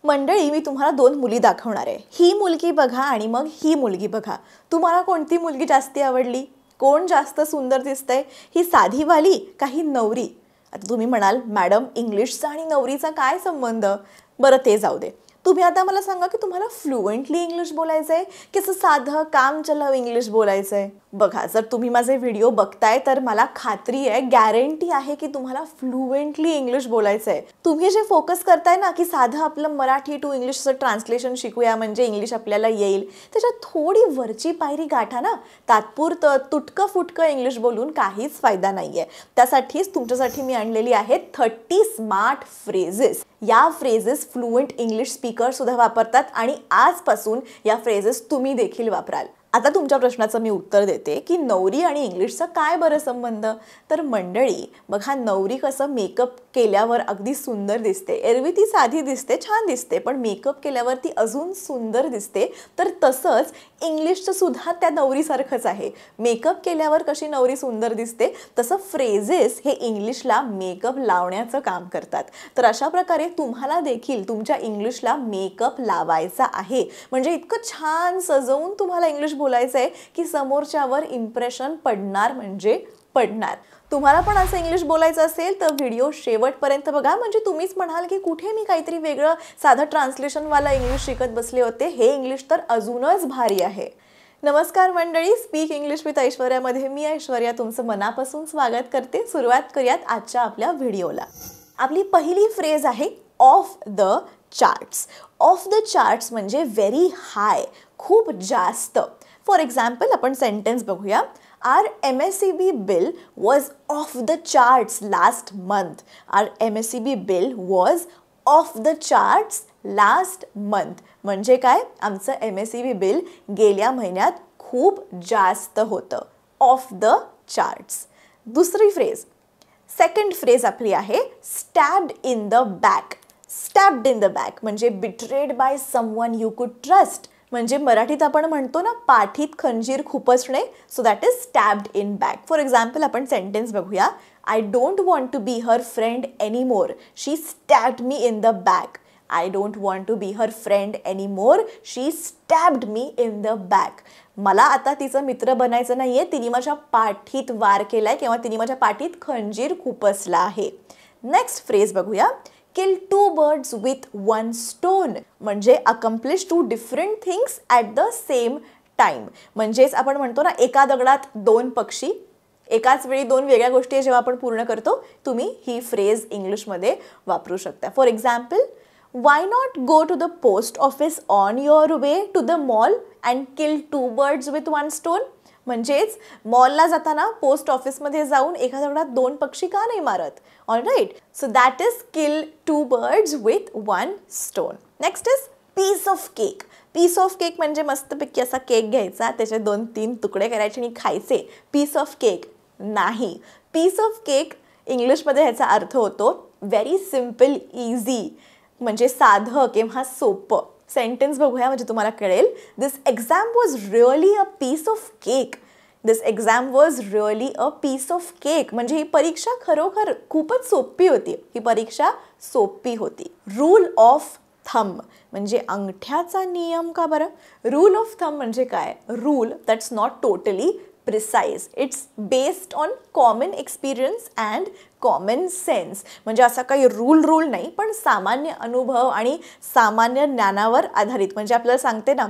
मंडळी, मी तुम्हाला दोन मुली दाखवणार आहे. ही मुलगी बघा आणि मग ही मुलगी बघा. तुम्हाला कोणती मुलगी जास्ती आवडली? कोण जास्त सुंदर दिसतंय? ही साधीवाली का ही नवरी? आता तुम्ही म्हणाल, मॅडम इंग्लिशचा आणि नवरीचा काय संबंध? बरं ते जाऊ दे. तुम्ही आता मला सांगा की तुम्हाला फ्लुएंटली इंग्लिश बोलायचं आहे की असं साधं काम चलाव इंग्लिश बोलायचं आहे? बघा, जर तुम्ही माझे व्हिडिओ बघताय तर मला खात्री आहे, गॅरंटी आहे की तुम्हाला फ्लुएंटली इंग्लिश बोलायचं आहे. तुम्ही जे फोकस करताय ना की साधं आपलं मराठी टू इंग्लिशचं ट्रान्सलेशन शिकूया म्हणजे इंग्लिश आपल्याला येईल, त्याच्यात थोडी वरची पायरी गाठा ना. तात्पुरतं तुटकं फुटकं इंग्लिश बोलून काहीच फायदा नाही आहे. त्यासाठीच तुमच्यासाठी मी आणलेली आहे 30 स्मार्ट फ्रेजेस. या फ्रेजेस फ्लुएंट इंग्लिश स्पीकर सुद्धा वापरतात आणि आजपासून या फ्रेजेस तुम्ही देखील वापराल. आता तुमच्या प्रश्नाचं मी उत्तर देते की नवरी आणि इंग्लिशचा काय बरं संबंध? तर मंडळी बघा, नवरी कसं मेकअप केल्यावर अगदी सुंदर दिसते. एरवी ती साधी दिसते, छान दिसते, पण मेकअप केल्यावर ती अजून सुंदर दिसते. तर तसंच इंग्लिशचं सुद्धा त्या नवरीसारखंच आहे. मेकअप केल्यावर कशी नवरी सुंदर दिसते, तसं फ्रेजेस हे इंग्लिशला मेकअप लावण्याचं काम करतात. तर अशा प्रकारे तुम्हाला देखील तुमच्या इंग्लिशला मेकअप लावायचा आहे. म्हणजे इतकं छान सजवून तुम्हाला इंग्लिश बोलायचं आहे की समोरच्यावर इम्प्रेशन पडणार म्हणजे पडणार. तुम्हाला पण असं इंग्लिश बोलायचं असेल तर व्हिडिओ शेवटपर्यंत बघा. म्हणजे तुम्हीच म्हणाल की कुठे मी काहीतरी वेगळं साधं ट्रान्सलेशनवाला इंग्लिश शिकत बसले होते. हे इंग्लिश तर अजूनच भारी आहे. नमस्कार मंडळी, स्पीक इंग्लिश विथ ऐश्वर्यामध्ये मी ऐश्वर्या तुमचं मनापासून स्वागत करते. सुरुवात करूयात आजच्या आपल्या व्हिडिओला. आपली पहिली फ्रेज आहे of the charts. Of the charts म्हणजे व्हेरी हाय, खूप जास्त. फॉर एक्झाम्पल आपण सेंटेन्स बघूया. Our MSEB bill was off the charts last month. Our MSEB bill was off the charts last month. म्हणजे काय? आमचं MSEB बिल गेल्या महिन्यात खूप जास्त होतं. Of the charts. दुसरी फ्रेज, सेकंड फ्रेज आपली आहे stabbed in the back. Stabbed in the back म्हणजे betrayed by someone you could trust. म्हणजे मराठीत आपण म्हणतो ना, पाठीत खंजीर खुपसणे. So that is stabbed in back. For example आपण सेंटेन्स बघूया. I don't want to be her friend anymore. She stabbed me in the back. I don't want to be her friend anymore. She stabbed me in the back. मला आता तिचं मित्र बनायचं नाहीये, तिने माझ्या पाठीत वार केलाय किंवा तिने माझ्या पाठीत खंजीर खुपसला आहे. नेक्स्ट फ्रेज बघूया. किल 2 birds with 1 stone. म्हणजे accomplish 2 different things at the same time. म्हणजेच आपण म्हणतो ना, एका दगडात 2 पक्षी. एकाच वेळी 2 वेगळ्या गोष्टी जेव्हा आपण पूर्ण करतो, तुम्ही ही फ्रेज इंग्लिशमध्ये वापरू शकता. For example, why not go to the post office on your way to the mall and kill 2 birds with 1 stone. म्हणजेच मॉलला जाताना पोस्ट ऑफिसमध्ये जाऊन एका दगडात 2 पक्षी का नाही मारत? All right. So that is kill 2 birds with 1 stone. Next is piece of cake. Piece of cake म्हणजे मस्तपैकी असा केक घ्यायचा, त्याचे 2-3 तुकडे करायचे आणि खायचे. पीस ऑफ केक नाही. पीस ऑफ केक इंग्लिशमध्ये ह्याचा अर्थ होतो व्हेरी सिम्पल, इझी. म्हणजे साधं किंवा सोपं. सेंटेन्स बघूया म्हणजे तुम्हाला कळेल. This exam was really a piece of cake. This exam was really a piece of cake म्हणजे ही परीक्षा खरोखर खूपच सोपी होती. ही परीक्षा सोपी होती. रूल ऑफ थंब म्हणजे अंगठ्याचा नियम का बरं? रूल ऑफ थंब म्हणजे काय? Rule that's not totally precise. It's based on common experience and common sense. म्हणजे असा काही रूल नाही, पण सामान्य अनुभव आणि सामान्य ज्ञानावर आधारित. म्हणजे आपल्याला सांगते ना,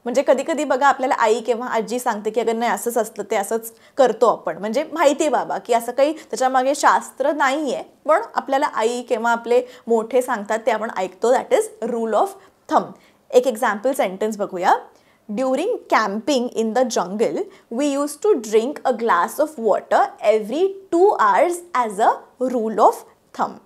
म्हणजे कधी कधी बघा आपल्याला आई किंवा आजी सांगते की अगर नाही असंच असतं, ते असंच करतो आपण. म्हणजे माहिती आहे बाबा की असं काही त्याच्यामागे शास्त्र नाही आहे, पण आपल्याला आई किंवा आपले मोठे सांगतात ते आपण ऐकतो. That is rule of thumb. एक एक्झाम्पल सेंटेन्स बघूया. During camping in the jungle, we used to drink a glass of water every 2 hours as a rule of thumb.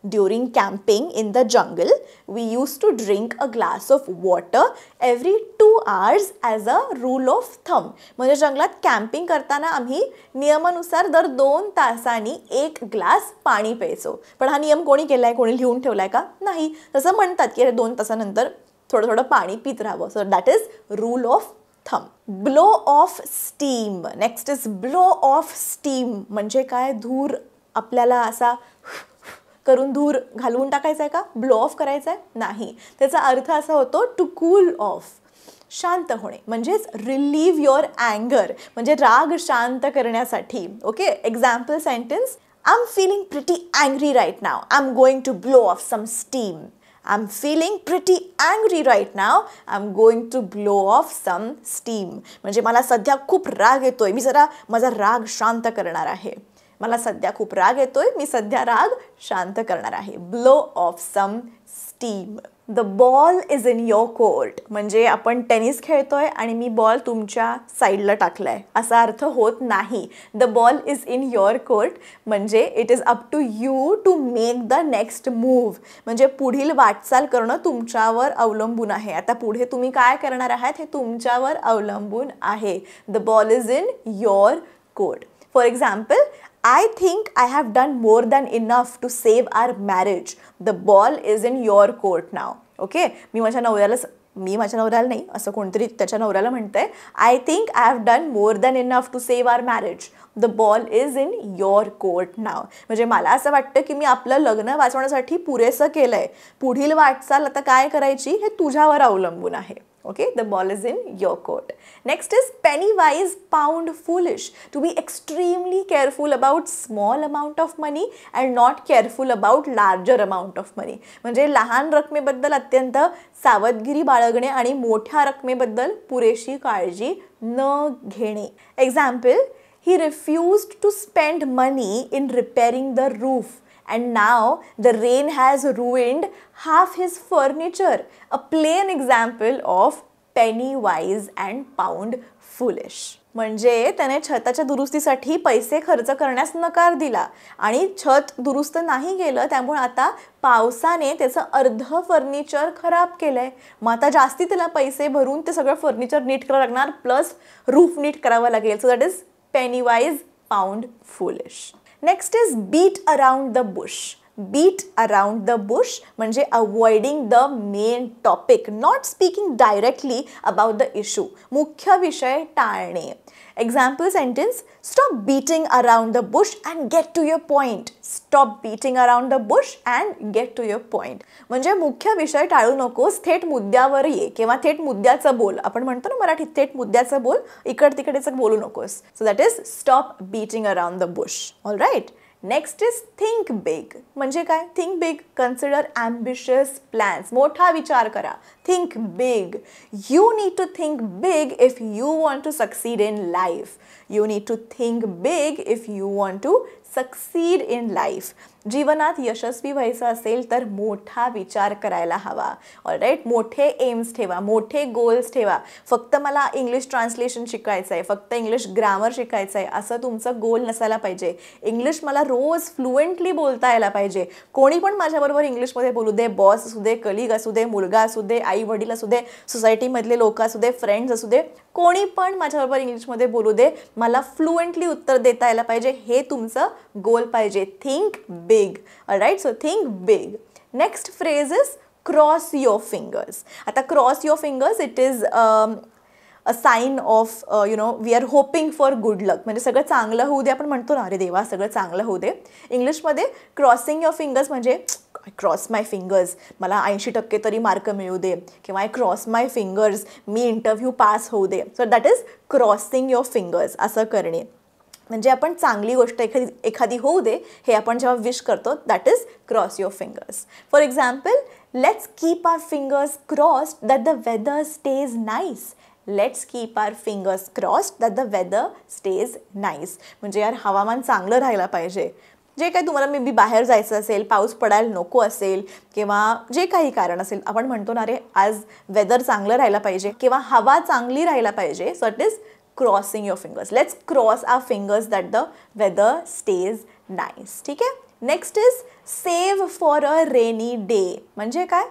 During camping in the jungle, we used to drink a glass of water every 2 hours as a rule of thumb. म्हणजे जंगलात camping करताना आम्ही नियमानुसार दर 2 तासांनी 1 glass पाणी प्यायचो. पण हा नियम कोणी केलाय? कोणी लिहून ठेवलाय का? नाही. तसं म्हणतात की 2 तासानंतर थोडं थोडं पाणी पित राहावं. So that is rule of thumb. Blow of steam. Next is blow of steam म्हणजे काय? धूर आपल्याला असा करून धूर घालवून टाकायचा आहे का, ब्लो ऑफ करायचा आहे नाही. त्याचा अर्थ असा होतो टू कूल ऑफ, शांत होणे, म्हणजेच रिलीव्ह युअर अँगर, म्हणजे राग शांत करण्यासाठी. Okay, example sentence, I am feeling pretty angry right now, I am going to blow off some steam. I'm feeling pretty angry right now. I'm going to blow off some steam. म्हणजे मला सध्या खूप राग येतोय, मी जरा माझा राग शांत करणार आहे. मला सध्या खूप राग येतोय, मी सध्या राग शांत करणार आहे. Blow off some steam. The ball is in your court. म्हणजे आपण टेनिस खेळतोय आणि मी बॉल तुमच्या साईडला टाकलाय असा अर्थ होत नाही. The ball is in your court म्हणजे it is up to you to make the next move. म्हणजे पुढील वाटचाल करणं तुमच्यावर अवलंबून आहे. आता पुढे तुम्ही काय करणार आहात हे तुमच्यावर अवलंबून आहे. The ball is in your court. For example, I think I have done more than enough to save our marriage. The ball is in your court now. Okay? मी माझ्या नवऱ्याला नाही, असं कोणतरी त्याच्या नवऱ्याला म्हणतंय, I think I have done more than enough to save our marriage. The ball is in your court now. म्हणजे मला असं वाटतं की मी आपलं लग्न वाचवण्यासाठी पुरेसं केलंय. पुढील वाटचाल आता काय करायची हे तुझ्यावर अवलंबून आहे. Okay, the ball is in your court. Next is penny wise, pound foolish. To be extremely careful about small amount of money and not careful about larger amount of money. म्हणजे लहान रकमेबद्दल अत्यंत सावधगिरी बाळगणे आणि मोठ्या रकमेबद्दल पुरेशी काळजी न घेणे. Example, he refused to spend money in repairing the roof. And now the rain has ruined half his furniture. A plain example of penny wise and pound foolish. म्हणजे त्याने छताच्या दुरुस्तीसाठी पैसे खर्च करण्यास नकार दिला आणि छत दुरुस्त नाही केलं, त्यामुळे आता पावसाने त्याचं अर्ध फर्निचर खराब केलंय. मग आता जास्ती त्याला पैसे भरून ते सगळं फर्निचर नीट करावं लागणार, प्लस रूफ नीट करावं लागेल. So that is penny wise, pound foolish. Next is beat around the bush. Beat around the bush म्हणजे avoiding the main topic, not speaking directly about the issue. मुख्य विषय टाळणे. Example sentence, stop beating around the bush and get to your point. Stop beating around the bush and get to your point म्हणजे मुख्य विषय टाळू नकोस, थेट मुद्द्यावर ये किंवा थेट मुद्द्याचं बोल. आपण म्हणतो ना मराठीत, थेट मुद्द्याचं बोल, इकड तिकडेचं बोलू नकोस. So that is stop beating around the bush. All right. Next is think big. म्हणजे काय? Think big, consider ambitious plans. मोठा विचार करा. Think big. You need to think big if you want to succeed in life. You need to think big if you want to succeed in life. जीवनात यशस्वी व्हायचं असेल तर मोठा विचार करायला हवा. ऑलराईट. मोठे एम्स ठेवा, मोठे गोल्स ठेवा. फक्त मला इंग्लिश ट्रान्सलेशन शिकायचं आहे, फक्त इंग्लिश ग्रामर शिकायचं आहे असं तुमचं गोल नसायला पाहिजे. इंग्लिश मला रोज फ्लुएंटली बोलता यायला पाहिजे. कोणी पण माझ्याबरोबर इंग्लिशमध्ये बोलू दे, बॉस असू दे, कलिग असू दे, मुलगा असू दे, आई वडील असू दे, सोसायटीमधले लोक असू दे, फ्रेंड्स असू दे, कोणी पण माझ्याबरोबर इंग्लिशमध्ये बोलू दे, मला फ्लुएंटली उत्तर देता यायला पाहिजे. हे तुमचं गोल पाहिजे. Think big. Alright. So think big. Next phrase is cross your fingers. आता cross your fingers it is a sign of we are hoping for good luck. म्हणजे सगळं चांगलं होऊ दे. आपण म्हणतो ना, अरे देवा सगळं चांगलं होऊ दे. इंग्लिशमध्ये क्रॉसिंग युअर फिंगर्स म्हणजे आय क्रॉस माय फिंगर्स, मला 80% तरी मार्क मिळू दे, किंवा आय क्रॉस माय फिंगर्स, मी इंटरव्ह्यू पास होऊ दे. So that is crossing your fingers. असं करणे म्हणजे आपण चांगली गोष्ट एखादी होऊ दे हे आपण जेव्हा विश करतो, that is cross your fingers. For example, let's keep our fingers crossed that the weather stays nice. Let's keep our fingers crossed that the weather stays nice. म्हणजे यार हवामान चांगलं राहायला पाहिजे. जे काही तुम्हाला मे बी बाहेर जायचं असेल, पाऊस पडायला नको असेल, किंवा जे काही कारण असेल, आपण म्हणतो ना रे आज वेदर चांगलं राहायला पाहिजे किंवा हवा चांगली राहायला पाहिजे. So it is crossing your fingers. Let's cross our fingers that the weather stays nice. ठीक आहे. Next is save for a rainy day. म्हणजे काय?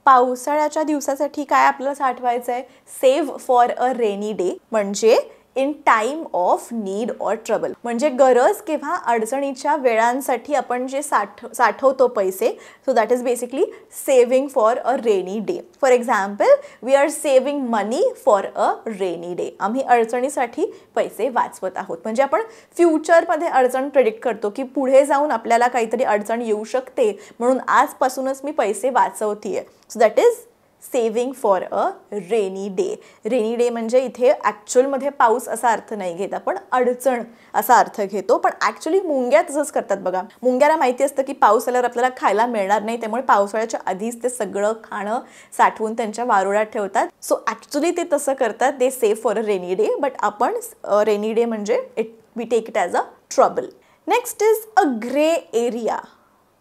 पावसाळ्याच्या दिवसासाठी काय आपल्याला साठवायचं आहे? Save for a rainy day म्हणजे in time of need or trouble. म्हणजे गरज किंवा अडचणीच्या वेळांसाठी आपण जे साठवतो पैसे, so that is basically saving for a rainy day. For example, we R saving money for a rainy day. आम्ही अडचणीसाठी पैसे वाचवत आहोत. म्हणजे आपण फ्युचरमध्ये अडचण प्रेडिक्ट करतो की पुढे जाऊन आपल्याला काहीतरी अडचण येऊ शकते, म्हणून आजपासूनच मी पैसे वाचवतीये. So that is saving for a rainy day. Rainy day म्हणजे इथे ॲक्च्युअलमध्ये पाऊस असा अर्थ नाही घेत आपण, अडचण असा अर्थ घेतो. पण ॲक्च्युली मुंग्या तसंच करतात बघा. मुंग्याला माहिती असतं की पाऊस आल्यावर आपल्याला खायला मिळणार नाही, त्यामुळे पावसाळ्याच्या आधीच ते सगळं खाणं साठवून त्यांच्या वारुळात ठेवतात. सो ॲक्च्युली ते तसं करतात, they save for a rainy day. But आपण रेनी डे म्हणजे we take it as a trouble. Next is a grey area.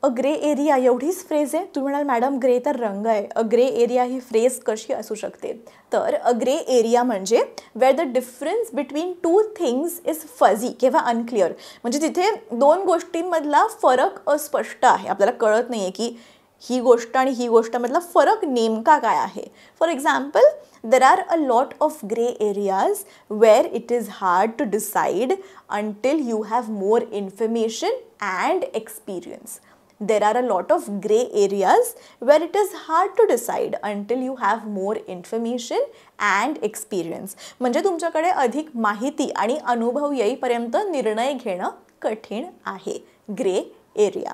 A grey area एवढीच फ्रेज आहे. तुम्ही म्हणाल मॅडम ग्रे तर रंग आहे, अ ग्रे एरिया ही फ्रेज कशी असू शकते? तर अ ग्रे एरिया म्हणजे where the difference between two things is fuzzy किंवा अनक्लिअर. म्हणजे तिथे दोन गोष्टींमधला फरक अस्पष्ट आहे, आपल्याला कळत नाही आहे की ही गोष्ट आणि ही गोष्टमधला फरक नेमका काय आहे. For example, there are a lot of gray areas where it is hard to decide until you have more information and experience. There are a lot of gray areas where it is hard to decide until you have more information and experience. म्हणजे तुमच्याकडे अधिक माहिती आणि अनुभव येईपर्यंत निर्णय घेणं कठीण आहे. Grey area.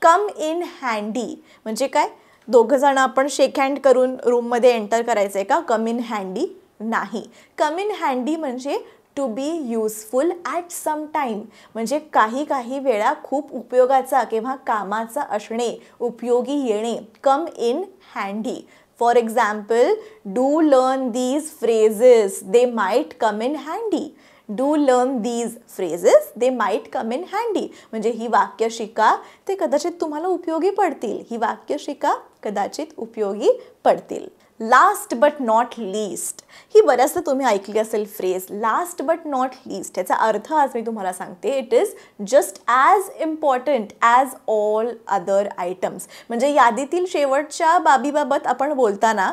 Come in handy म्हणजे काय? दोघं जण आपण शेक हँड करून रूममध्ये एंटर करायचं आहे का? कम इन हँडी नाही. कम इन हँडी म्हणजे to be useful at some time. म्हणजे काही वेळा खूप उपयोगाचा किंवा कामाचा असणे, उपयोगी येणे. Come in handy. For example, do learn these phrases, they might come in handy. Do learn these phrases, they might come in handy. म्हणजे ही वाक्य शिका, ते कदाचित तुम्हाला उपयोगी पडतील. ही वाक्य शिका, कदाचित उपयोगी पडतील. Last but not least. ही बऱ्याचदा तुम्ही ऐकली असेल phrase, last but not least. याचा अर्थ आज मी तुम्हाला सांगते. It is just as important as all other items. म्हणजे यादीतील शेवटच्या बाबीबाबत आपण बोलताना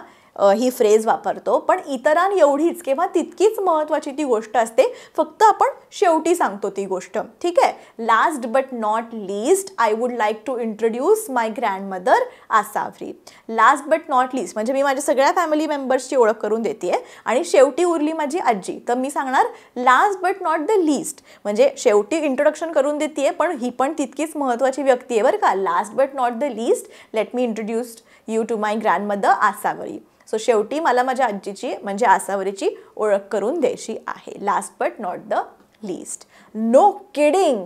ही फ्रेज वापरतो, पण इतरां एवढीच किंवा तितकीच महत्त्वाची ती गोष्ट असते, फक्त आपण शेवटी सांगतो ती गोष्ट. ठीक आहे. Last but not least, I would like to introduce my grandmother Asavari. Last but not least म्हणजे मी माझ्या सगळ्या फॅमिली मेंबर्सची ओळख करून देते आणि शेवटी उरली माझी आजी, तर मी सांगणार last but not the least. म्हणजे शेवटी इंट्रोडक्शन करून देते, पण ही पण तितकीच महत्त्वाची व्यक्ती आहे बरं का. Last but not the least, let me introduce you to my grandmother Asavari. So शेवटी मला माझ्या आजीची म्हणजे आसावरीची ओळख करून द्यायची आहे. Last but not the least. No kidding.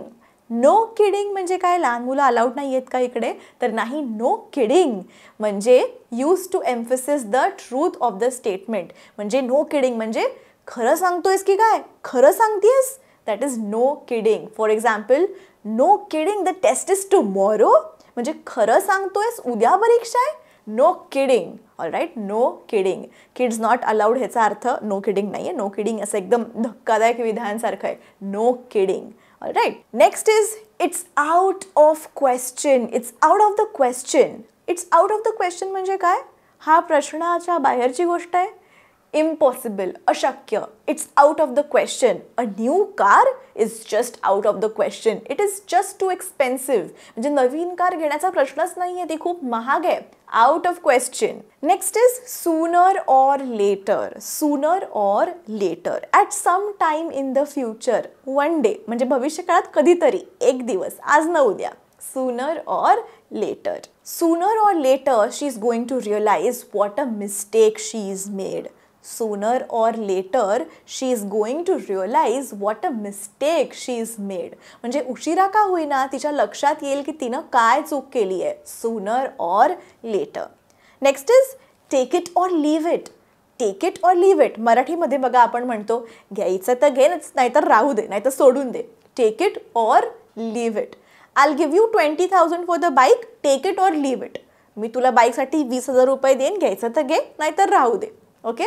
No kidding म्हणजे काय? लहान मुलं अलाउड नाही आहेत का इकडे? तर नाही. नो किडिंग म्हणजे use to emphasis the truth of the statement. म्हणजे नो किडिंग म्हणजे खरं सांगतोयस की काय? खरं सांगतेस? That is no kidding. For example, no kidding the test is tomorrow. म्हणजे खरं सांगतोयस उद्या परीक्षा आहे? No kidding. All right. No kidding. Kids not allowed ह्याचा अर्थ नो किडिंग नाही आहे. नो किडिंग असं एकदम धक्कादायक विधानसारखं आहे. No kidding. All right. Next is it's out of question. It's out of the question. It's out of the question म्हणजे काय? हा प्रश्नाच्या बाहेरची गोष्ट आहे. इम्पॉसिबल, अशक्य. It's out of the question. A new car is just out of the question. It is just too expensive. म्हणजे नवीन कार घेण्याचा प्रश्नच नाही आहे, ती खूप महाग आहे. Out of question. Next is sooner or later. Sooner or later. At some time in the future. One day म्हणजे भविष्यकाळात कधीतरी, एक दिवस, आज न उद्या. Sooner or later. Sooner or later, she is going to realize what a mistake she is made. Sooner or later, she is going to realize what a mistake she is made. म्हणजे उशिरा का होईना तिच्या लक्षात येईल की तिनं काय चूक केली आहे. Sooner or later. Next is take it or leave it. Take it or leave it. मराठीमध्ये बघा आपण म्हणतो घ्यायचं तर घे, नाहीतर राहू दे, नाहीतर सोडून दे. Take it or leave it. I'll give you 20,000 for the bike, take it or leave it. मी तुला बाईकसाठी 20,000 रुपये देईन, घ्यायचं तर घे, नाहीतर राहू दे. Okay.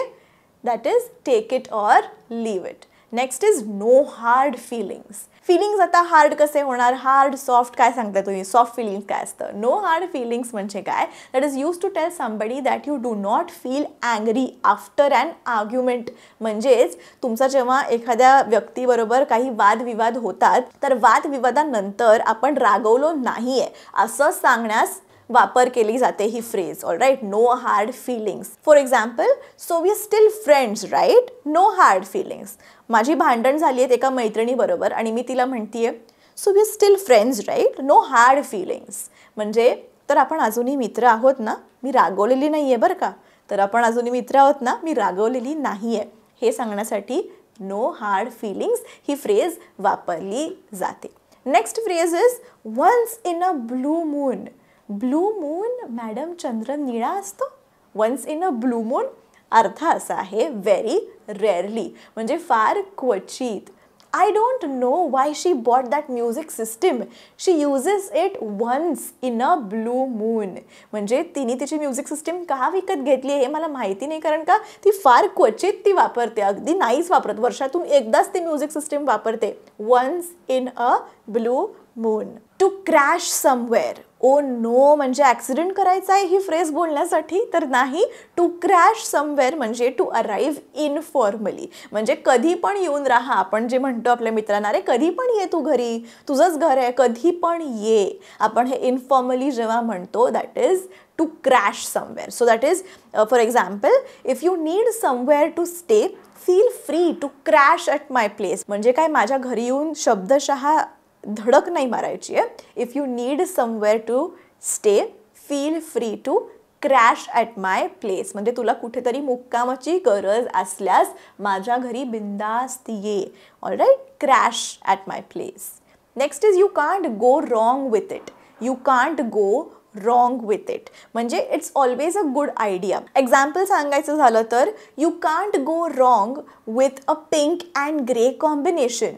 That is take it or leave it. Next is no hard feelings. Feelings आता हार्ड कसे होणार, हार्ड सॉफ्ट काय सांगता तुम्ही, सॉफ्ट फिलिंग्स काय असतं, नो हार्ड फिलिंग्स म्हणजे काय, that is use to tell somebody that you do not feel angry after an argument. म्हणजेच तुमचा जेव्हा एखाद्या व्यक्तीबरोबर काही वादविवाद होतात तर वादविवादानंतर आपण रागवलो नाहीये असं सांगण्यास वापर केली जाते ही phrase. Alright, no hard feelings. For example, so we still friends right, no hard feelings. माझी भांडण झाली आहेत एका मैत्रिणीबरोबर आणि मी तिला म्हणतीये so we still friends right, no hard feelings. म्हणजे तर आपण अजूनही मित्र आहोत ना, मी रागवलेली नाही आहे बरं का, तर आपण अजूनही मित्र आहोत ना, मी रागवलेली नाही आहे, हे सांगण्यासाठी नो हार्ड फिलिंग्स ही फ्रेज वापरली जाते. Next phrase is once in a blue moon. Blue moon madam, चंद्र निळा असतो. Once in a blue moon अर्थ असा आहे व्हेरी रेअरली, म्हणजे फार क्वचित. I don't know why she bought that music system, she uses it once in a blue moon. म्हणजे तिने तिची म्युझिक सिस्टीम का विकत घेतली हे मला माहिती नाही, कारण का ती फार क्वचित ती वापरते, अगदी नाहीच वापरत, वर्षातून एकदाच ती म्युझिक सिस्टीम वापरते. Once in a blue moon. To crash somewhere. Oh no म्हणजे ॲक्सिडेंट करायचा आहे ही फ्रेज बोलण्यासाठी, तर नाही. टू क्रॅश समवेअर म्हणजे टू अराईव्ह इनफॉर्मली, म्हणजे कधी पण येऊन राहा. आपण जे म्हणतो आपल्या मित्रांना, अरे कधी पण ये तू घरी, तुझंच घर आहे, कधी पण ये. आपण हे इनफॉर्मली जेव्हा म्हणतो that is to crash somewhere. So that is for example, if you need somewhere to stay, feel free to crash at my place. म्हणजे काय, माझ्या घरी येऊन शब्दशः धडक नाही मारायची आहे. If you need somewhere to stay, feel free to crash at my place. म्हणजे तुला कुठेतरी मुक्कामाची गरज असल्यास माझ्या घरी बिंदास्त ये. Alright, crash at my place. Next is you can't go wrong with it. You can't go wrong with it म्हणजे it's always a good idea. Example सांगायचं झालं तर, you can't go wrong with a pink and grey combination.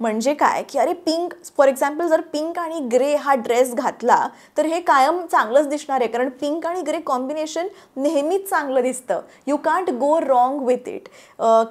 म्हणजे काय की अरे pink, for example जर pink आणि ग्रे हा ड्रेस घातला तर हे कायम चांगलंच दिसणार आहे, कारण पिंक आणि ग्रे कॉम्बिनेशन नेहमीच चांगलं दिसतं. You can't go wrong with it.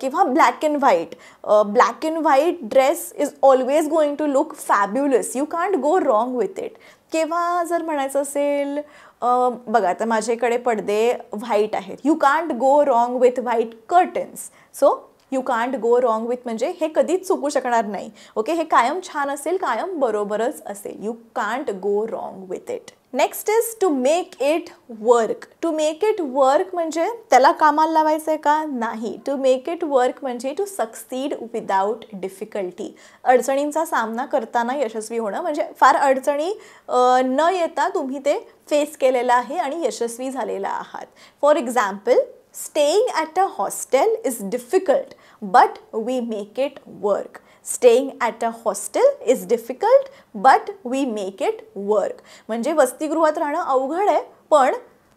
किंवा black and white. Black and white dress is always going to look fabulous. You can't go wrong with it. किंवा जर म्हणायचं असेल, बघा आता माझ्याकडे पडदे व्हाईट आहेत. You can't go wrong with white curtains. So you can't go wrong with म्हणजे हे कधीच चुकू शकणार नाही. ओके, हे कायम छान असेल, कायम बरोबरच असेल. You can't go wrong with it. Next is to make it work. To make it work म्हणजे त्याला कामाला लावायचं आहे का, नाही. टू मेक इट वर्क म्हणजे टू सक्सीड विदाउट डिफिकल्टी. अडचणींचा सामना करताना यशस्वी होणं, म्हणजे फार अडचणी न येता तुम्ही ते फेस केलेलं आहे आणि यशस्वी झालेला आहात. For example, staying at a hostel is difficult, but we make it work. Staying at a hostel is difficult, but we make it work. म्हणजे वसतिगृहात राहणं अवघड आहे, पण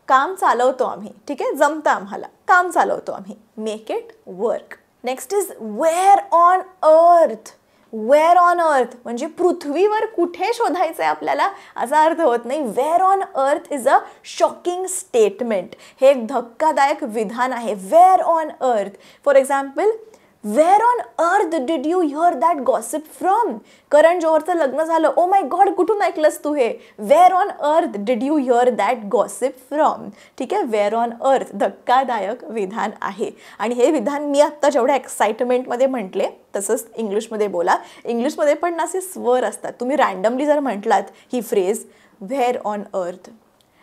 काम चालवतो आम्ही. ठीक आहे, जमतं आम्हाला, काम चालवतो आम्ही. Make it work. Next is where on earth. Where on earth म्हणजे पृथ्वीवर कुठे शोधायचं आहे आपल्याला असा अर्थ होत नाही. Where on earth is a shocking statement. हे एक धक्कादायक विधान आहे. Where on earth. For example, where on earth did you hear that gossip from. Karan जोहरचं लग्न झालं, ओ माय गॉड कुठून ऐकलंस तू हे. Where on earth did you hear that gossip from. ठीक आहे, वेअर ऑन अर्थ धक्कादायक विधान आहे. आणि हे विधान मी आत्ता जेवढ्या एक्साइटमेंटमध्ये म्हटले तसंच इंग्लिशमध्ये बोला. इंग्लिशमध्ये पण असे स्वर असतात. तुम्ही रँडमली जर म्हटलात ही phrase, where on earth,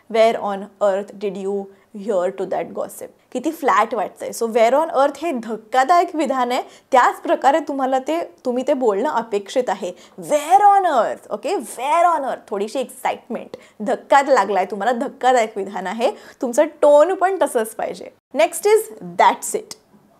where on earth did you hear to that gossip, किती फ्लॅट वाटतंय. सो वेअर ऑन अर्थ हे धक्कादायक विधान आहे. त्याच प्रकारे तुम्ही ते बोलणं अपेक्षित आहे. Where on earth. Okay, where on earth, थोडीशी एक्साइटमेंट, धक्का लागलाय तुम्हाला, धक्कादायक विधान आहे. तुमचं टोन पण तसंच पाहिजे. Next is that's it.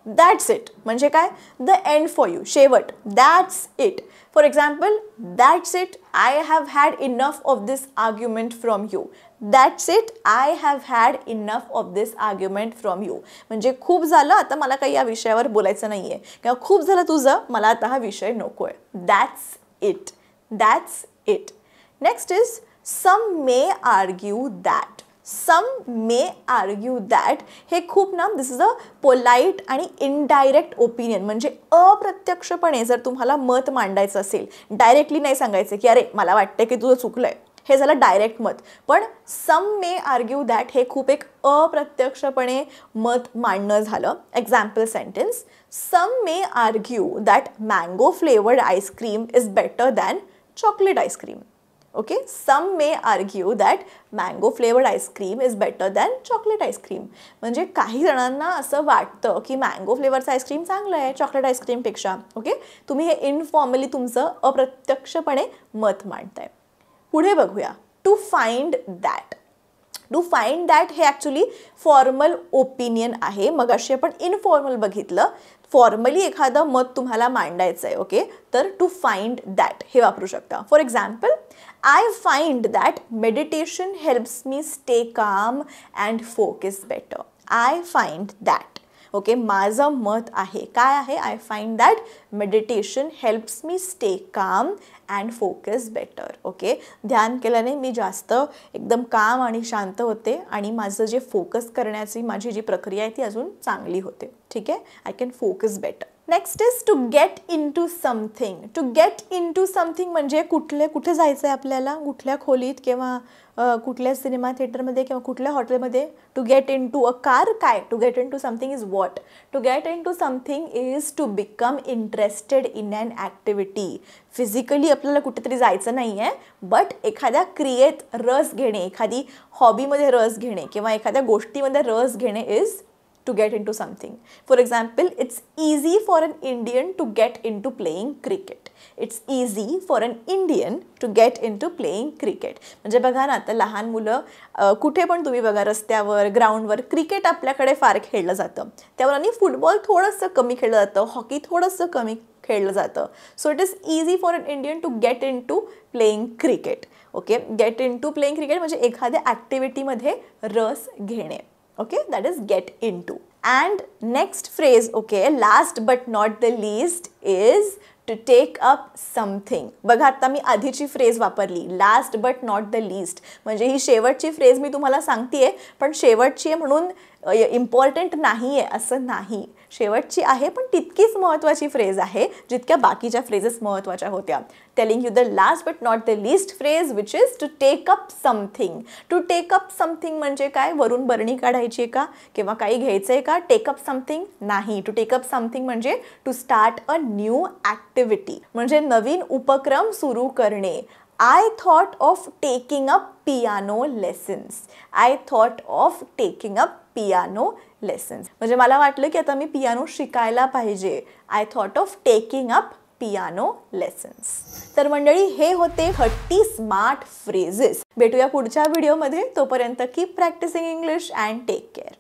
That's it म्हणजे काय, द एंड फॉर यू, शेवट. That's it. For example, that's it, I have had enough of this argument from you. That's it, I have had enough of this argument from you म्हणजे खूप झालं, आता मला काही या विषयावर बोलायचं नाही आहे, किंवा खूप झालं तुझं, मला आता हा विषय नको आहे. That's it. That's it. Next is some may argue that. Some may argue that हे खूप ना दिस इज अ पोलाईट आणि इनडायरेक्ट ओपिनियन, म्हणजे अप्रत्यक्षपणे जर तुम्हाला मत मांडायचं असेल, डायरेक्टली नाही सांगायचं की अरे मला वाटतं की तुझं चुकलंय, हे झालं डायरेक्ट मत. पण सम मे आर्ग्यू दॅट हे खूप एक अप्रत्यक्षपणे मत मांडणं झालं. Example sentence, some may argue that mango flavoured ice cream is better than chocolate ice cream. Okay, some may argue that mango flavoured ice cream is better than chocolate ice cream. म्हणजे काही जणांना असं वाटतं की मँगो फ्लेवरचं आईस्क्रीम चांगलं आहे चॉकलेट आईस्क्रीमपेक्षा. ओके, तुम्ही हे इनफॉर्मली तुमचं अप्रत्यक्षपणे मत मांडताय. पुढे बघूया, to find that. To find that हे ॲक्च्युली फॉर्मल ओपिनियन आहे. मग अशी आपण इनफॉर्मल बघितलं. फॉर्मली एखादं मत तुम्हाला मांडायचं आहे, ओके, तर टू फाइंड दॅट हे वापरू शकता. For example, I find that meditation helps me stay calm and focus better. I find that, okay, माझं मत आहे, काय आहे, I find that meditation helps me stay calm and focus better. Okay, ध्यान केल्याने मी जास्त एकदम काम आणि शांत होते आणि माझं जे फोकस करण्याची माझी जी प्रक्रिया आहे ती अजून चांगली होते. ठीक आहे, I can focus better. Next is to get into something. To get into something म्हणजे कुठे जायचं आहे आपल्याला, कुठल्या खोलीत किंवा कुठल्या सिनेमा थिएटरमध्ये किंवा कुठल्या हॉटेलमध्ये. To get into a car, काय, to get into something is what. To get into something is to become interested in an activity. Physically आपल्याला कुठेतरी जायचं नाही आहे, बट एखाद्या क्रियेत रस घेणे, एखादी हॉबीमध्ये रस घेणे किंवा एखाद्या गोष्टीमध्ये रस घेणे is to get into something. For example, it's easy for an Indian to get into playing cricket. It's easy for an Indian to get into playing cricket. म्हणजे बघा ना, आता लहान मुलं कुठे पण तुम्ही बघा, रस्त्यावर, ग्राउंडवर क्रिकेट आपल्याकडे फार खेळलं जातं. त्यावर आणि फुटबॉल थोडंसं कमी खेळलं जातं, हॉकी थोडंसं कमी खेळलं जातं. So it is easy for an Indian to get into playing cricket. Okay, get into playing cricket म्हणजे एखाद्या ॲक्टिव्हिटीमध्ये रस घेणे. Okay, that is get into. And next phrase, okay, last but not the least is to take up something. बघा, आता मी आधीची phrase वापरली, last but not the least, म्हणजे ही शेवटची फ्रेज मी तुम्हाला सांगतेय, पण शेवटची आहे म्हणून इम्पॉर्टंट नाही आहे असं नाही. शेवटची आहे पण तितकीच महत्त्वाची फ्रेज आहे जितक्या बाकीच्या फ्रेजेस महत्त्वाच्या होत्या. Telling you the last but not the least phrase which is to take up something. To take up something म्हणजे काय, वरून बरणी काढायची आहे का किंवा काही घ्यायचं आहे का. टेक अप समथिंग नाही. टू टेक अप समथिंग म्हणजे to start a new activity, म्हणजे नवीन उपक्रम सुरू करणे. I thought of taking up piano lessons. I thought of taking up piano lessons. म्हणजे मला वाटलं की आता मी पियानो शिकायला पाहिजे. I thought of taking up piano lessons. तर मंडळी, हे होते 30 स्मार्ट फ्रेजेस. भेटूया पुढच्या व्हिडिओमध्ये. तोपर्यंत keep practising English and take care.